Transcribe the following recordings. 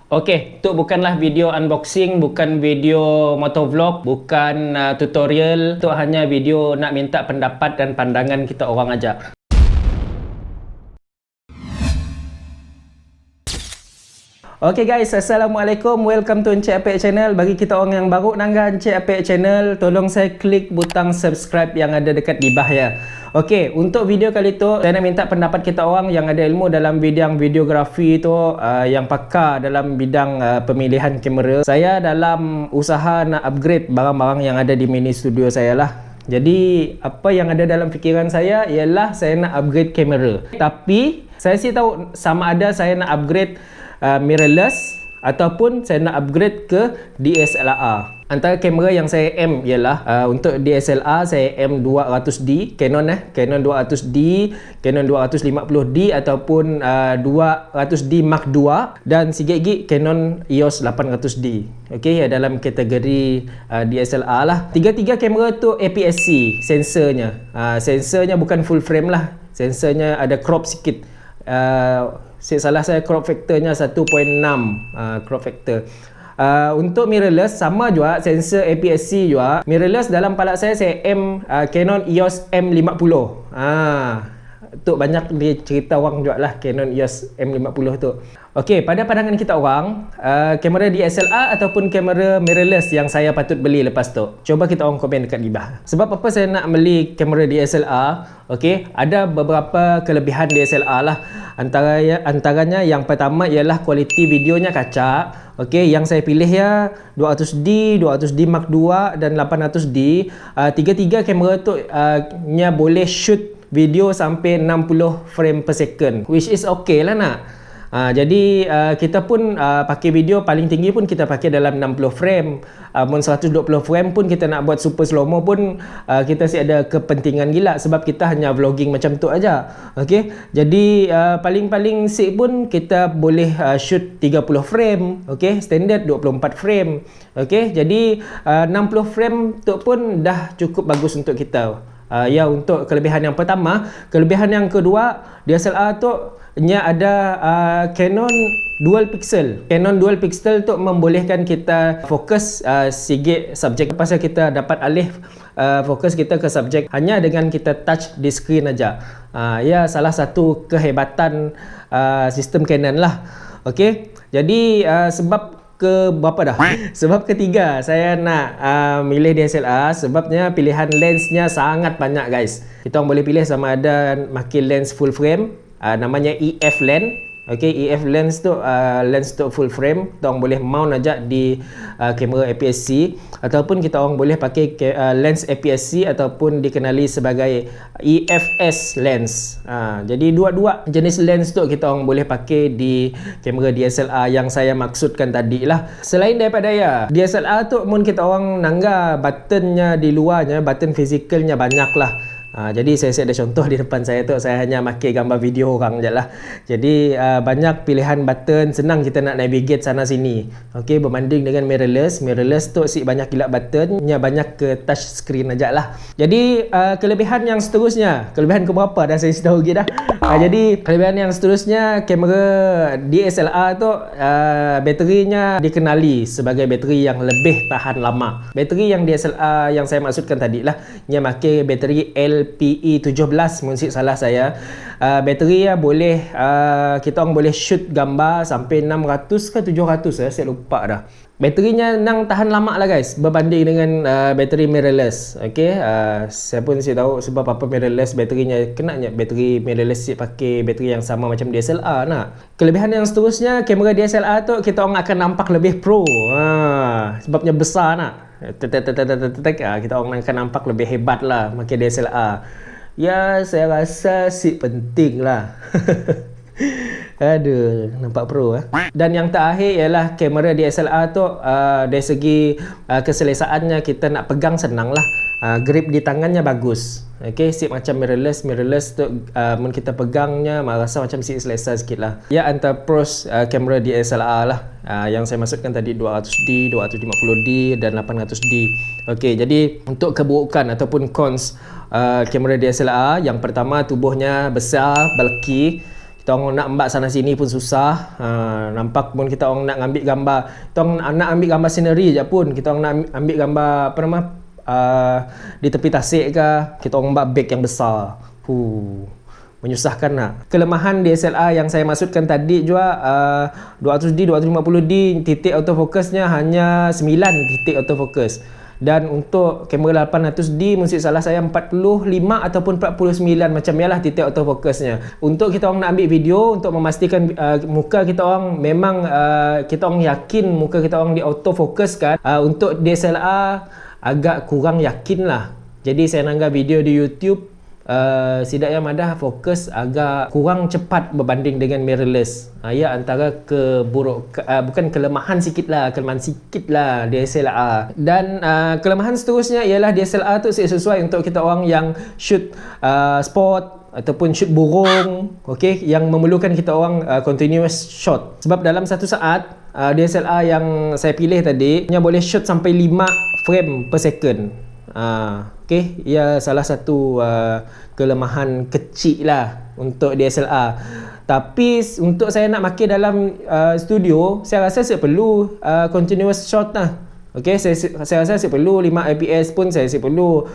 Okey, itu bukanlah video unboxing, bukan video motovlog, bukan tutorial. Itu hanya video nak minta pendapat dan pandangan kita orang aja. Okey guys, Assalamualaikum. Welcome to Encik Apek Channel. Bagi kita orang yang baru nangga Encik Apek Channel, tolong saya klik butang subscribe yang ada dekat di bawah ya. Okey, untuk video kali tu saya nak minta pendapat kita orang yang ada ilmu dalam bidang videografi tu, yang pakar dalam bidang pemilihan kamera. Saya dalam usaha nak upgrade barang-barang yang ada di mini studio saya lah. Jadi apa yang ada dalam fikiran saya ialah saya nak upgrade kamera. Tapi saya sih tahu sama ada saya nak upgrade mirrorless ataupun saya nak upgrade ke DSLR. Antara kamera yang saya aim ialah untuk DSLR saya aim 200D Canon Canon 200D, Canon 250D ataupun 200D Mark II, dan sikit-sikit Canon EOS 800D. Okey, dalam kategori DSLR lah. Tiga-tiga kamera tu APS-C sensornya. Sensornya bukan full frame lah. Sensornya ada crop sikit. Salah saya crop factornya 1.6 crop factor. Untuk mirrorless sama juga, sensor APS-C juga. Mirrorless dalam palak saya aim Canon EOS M50. Tu banyak dia cerita orang juga lah Canon EOS M50 tu. Okey, pada pandangan kita orang, kamera DSLR ataupun kamera mirrorless yang saya patut beli lepas tu? Cuba kita orang komen dekat di bawah. Sebab apa saya nak beli kamera DSLR? Okey, ada beberapa kelebihan DSLR lah. Antaranya yang pertama ialah kualiti videonya kacak. Okey, yang saya pilih ya 200D, 200D Mark II dan 800D. Tiga-tiga kamera tu nya boleh shoot video sampai 60 frame per second, which is okay lah nak. Jadi kita pun pakai video paling tinggi pun kita pakai dalam 60 frame. 120 frame pun kita nak buat super slow mo pun kita sih ada kepentingan gila sebab kita hanya vlogging macam tu aja. Okey. Jadi paling-paling sih pun kita boleh shoot 30 frame. Okey, standard 24 frame. Okey, jadi 60 frame tu pun dah cukup bagus untuk kita. Ya, untuk kelebihan yang pertama. Kelebihan yang kedua, DSLR tu nya ada Canon dual pixel. Canon dual pixel tu membolehkan kita fokus sikit subjek. Pasal kita dapat alih fokus kita ke subjek hanya dengan kita touch di screen aja. Ya, salah satu kehebatan sistem Canon lah. Okey. Jadi sebab berapa dah? Sebab ketiga saya nak milih DSLR sebabnya pilihan lensnya sangat banyak guys. Kita orang boleh pilih sama ada pakai lens full frame, namanya EF lens. Okey, EF lens tu lens tu full frame. Kita orang boleh mount aja di kamera APS-C ataupun kita orang boleh pakai lens APS-C ataupun dikenali sebagai EFS lens. Jadi dua-dua jenis lens tu kita orang boleh pakai di kamera DSLR yang saya maksudkan tadi lah. Selain daripada ya, DSLR tu mun kita orang nangga buttonnya di luarnya, button fizikalnya banyak lah. Jadi saya ada contoh di depan saya tu, saya hanya pakai gambar video orang je lah. Jadi banyak pilihan button, senang kita nak navigate sana sini. Okey, berbanding dengan mirrorless. Mirrorless tu banyak gila buttonnya, banyak ke touch screen aja lah. Jadi kelebihan yang seterusnya, kelebihan keberapa dah saya tahu lagi dah. Jadi kelebihan yang seterusnya, kamera DSLR tu baterinya dikenali sebagai bateri yang lebih tahan lama. Bateri yang DSLR yang saya maksudkan tadi lah, nya pakai bateri LPE17 mungkin salah saya. Bateri boleh kita orang boleh shoot gambar sampai 600 ke 700 saya lupa dah. Baterinya nang tahan lama lah guys berbanding dengan bateri mirrorless. Okey, saya pun tahu sebab apa mirrorless baterinya kenanya bateri mirrorless pakai bateri yang sama macam DSLR nak. Kelebihan yang seterusnya, kamera DSLR tu kita orang akan nampak lebih pro. Sebabnya besar nak. Kita orang akan nampak lebih hebat lah pakai DSLR. Ya, saya rasa sih penting lah. Aduh, nampak pro. Dan yang terakhir ialah kamera DSLR tu dari segi keselesaannya kita nak pegang senang lah. Grip di tangannya bagus. Okey, sip macam mirrorless. Mirrorless tu mun kita pegangnya rasa macam selesa sikit lah. Ya, antara pros kamera DSLR lah. Yang saya maksudkan tadi 200D, 250D dan 800D. Okey, jadi untuk keburukan ataupun cons kamera DSLR, yang pertama tubuhnya besar, bulky. Kita orang nak ambil sana sini pun susah. Nampak pun kita orang nak ambil gambar, kita orang nak ambil gambar scenery je pun, kita orang nak ambil gambar apa nama di tepi tasik ke, kita orang ambil bag yang besar. Menyusahkan nak. Kelemahan DSLR yang saya maksudkan tadi juga, 200D, 250D titik autofocusnya hanya 9 titik autofocus. Dan untuk kamera 800D mesti salah saya 45 ataupun 49 macam yalah titik autofocusnya. Untuk kita orang nak ambil video, untuk memastikan muka kita orang memang kita orang yakin muka kita orang di autofocus kan, untuk DSLR agak kurang yakin lah. Jadi saya nanggap video di YouTube setidaknya madah fokus agak kurang cepat berbanding dengan mirrorless. Ya, antara bukan kelemahan sikit lah DSLR. Dan kelemahan seterusnya ialah DSLR tu sesuai untuk kita orang yang shoot sport ataupun shoot burung, okey, yang memerlukan kita orang continuous shot. Sebab dalam satu saat DSLR yang saya pilih tadi hanya boleh shoot sampai 5 frame per second. Okey, ia salah satu kelemahan kecil lah untuk DSLR. Tapi untuk saya nak pakai dalam studio, saya rasa saya perlu continuous shot lah. Okey, saya rasa saya perlu 5 fps pun, saya perlu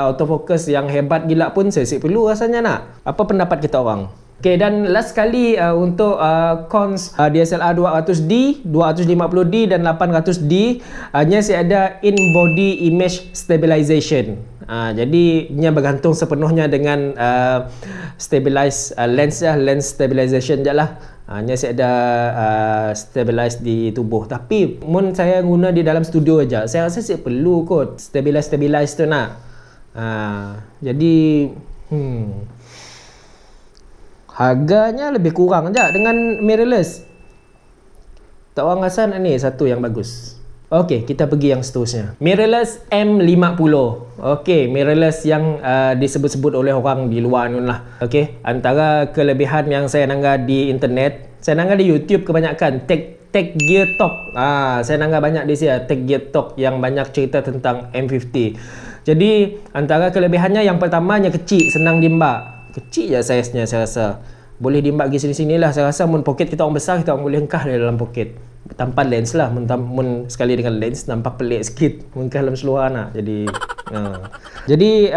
autofocus yang hebat gila pun saya perlu rasanya nak. Apa pendapat kita orang? Okay, dan last sekali untuk cons DSLR 200D, 250D dan 800D nya saya ada in-body image stabilization. Jadi ia bergantung sepenuhnya dengan stabilize lens lens stabilization je lah. Nya saya ada stabilize di tubuh. Tapi mun saya guna di dalam studio aja, saya rasa saya perlu kot stabilize tu nak. Jadi harganya lebih kurang je dengan mirrorless. Tak orang rasa ni satu yang bagus. Okey, kita pergi yang seterusnya. Mirrorless M50. Okey, mirrorless yang disebut-sebut oleh orang di luar ni lah. Okey, antara kelebihan yang saya nanggap di internet, saya nanggap di YouTube kebanyakan Tech Gear Talk. Saya nanggap banyak di sini Tech Gear Talk yang banyak cerita tentang M50. Jadi antara kelebihannya yang pertamanya kecil, senang dimbak. Kecil je saiznya saya rasa. Boleh dimbak pergi sini-sini lah. Saya rasa mun poket kita orang besar, kita orang boleh hengkah dari dalam poket. Tanpa lens lah. Mun sekali dengan lens nampak pelik sikit. Hengkah dalam seluar nak. Jadi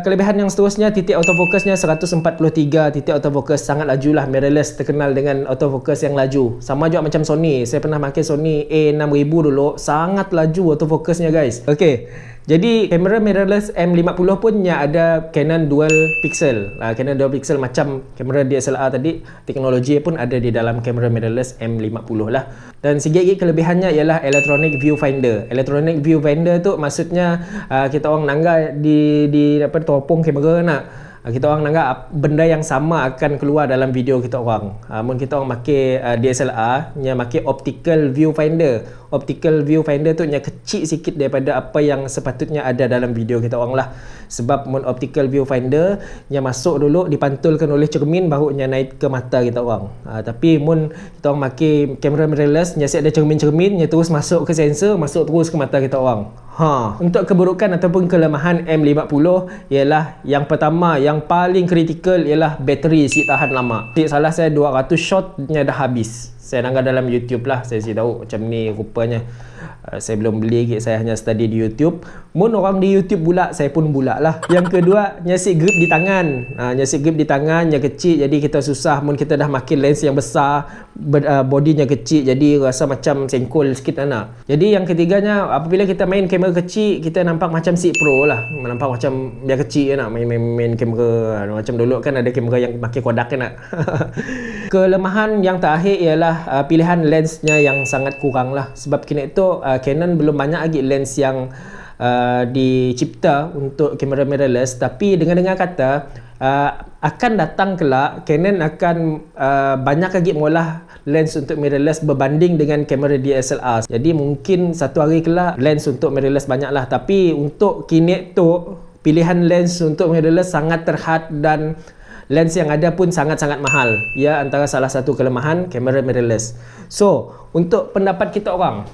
kelebihan yang seterusnya, titik autofocusnya 143 titik autofocus, sangat laju lah. Mirrorless terkenal dengan autofocus yang laju. Sama juga macam Sony. Saya pernah pakai Sony A6000 dulu. Sangat laju autofocusnya guys. Okey. Jadi kamera mirrorless M50 punya ada Canon dual pixel. Canon dual pixel macam kamera DSLR tadi, teknologi pun ada di dalam kamera mirrorless M50 lah. Dan sikit lagi kelebihannya ialah electronic viewfinder. Electronic viewfinder tu maksudnya kita orang nanggap di teropong kamera nak. Kita orang nanggap benda yang sama akan keluar dalam video kita orang. Mun kita orang pakai DSLR, nya pakai optical viewfinder. Optical viewfinder tu nya kecil sikit daripada apa yang sepatutnya ada dalam video kita orang lah. Sebab mun optical viewfinder nya masuk dulu dipantulkan oleh cermin baru nya naik ke mata kita orang. Tapi mun kita orang pakai kamera mirrorless, nya ada cermin-cermin, nya terus masuk ke sensor, masuk terus ke mata kita orang. Untuk keburukan ataupun kelemahan M50 ialah yang pertama, yang paling kritikal ialah bateri si tahan lama. Salah saya 200 shotnya dah habis. Saya nanggap dalam YouTube lah, saya tahu macam ni rupanya. Saya belum beli, saya hanya study di YouTube. Mun orang di YouTube bulak, saya pun bulak lah. Yang kedua, nyasik grip di tangan. Nyasik grip di tangan, nya kecil, jadi kita susah. Mun kita dah makin lens yang besar, bodinya kecil, jadi rasa macam sengkol sikit anak. Jadi yang ketiganya, apabila kita main kamera kecil, kita nampak macam si Pro lah. Nampak macam dia kecil nak main kamera. Macam dulu kan ada kamera yang pakai Kodak kan nak. Kelemahan yang terakhir ialah pilihan lensnya yang sangat kurang lah. Sebab kini itu Canon belum banyak lagi lens yang dicipta untuk kamera mirrorless. Tapi dengar-dengar kata akan datang kelak Canon akan banyak lagi mengolah lens untuk mirrorless berbanding dengan kamera DSLR. Jadi mungkin satu hari kelak lens untuk mirrorless banyak lah. Tapi untuk kini tu pilihan lens untuk mirrorless sangat terhad dan lens yang ada pun sangat-sangat mahal. Ya, antara salah satu kelemahan kamera mirrorless. So, untuk pendapat kita orang,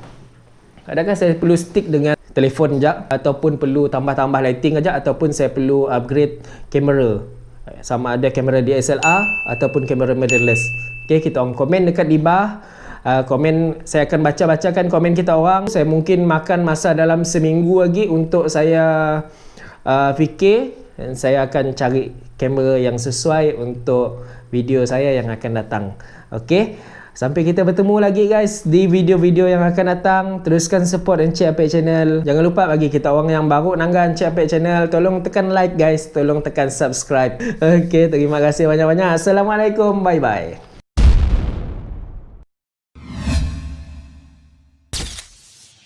adakah saya perlu stick dengan telefon je ataupun perlu tambah-tambah lighting aja ataupun saya perlu upgrade kamera? sama ada kamera DSLR ataupun kamera mirrorless. Okey, kita orang komen dekat di bawah. Komen saya akan bacakan komen kita orang. Saya mungkin makan masa dalam seminggu lagi untuk saya fikir, dan saya akan cari kamera yang sesuai untuk video saya yang akan datang. Okey, sampai kita bertemu lagi guys di video-video yang akan datang. Teruskan support Encik Apek Channel. Jangan lupa bagi kita orang yang baru nangga Encik Apek Channel, tolong tekan like guys, tolong tekan subscribe. Okey, terima kasih banyak-banyak. Assalamualaikum, bye bye.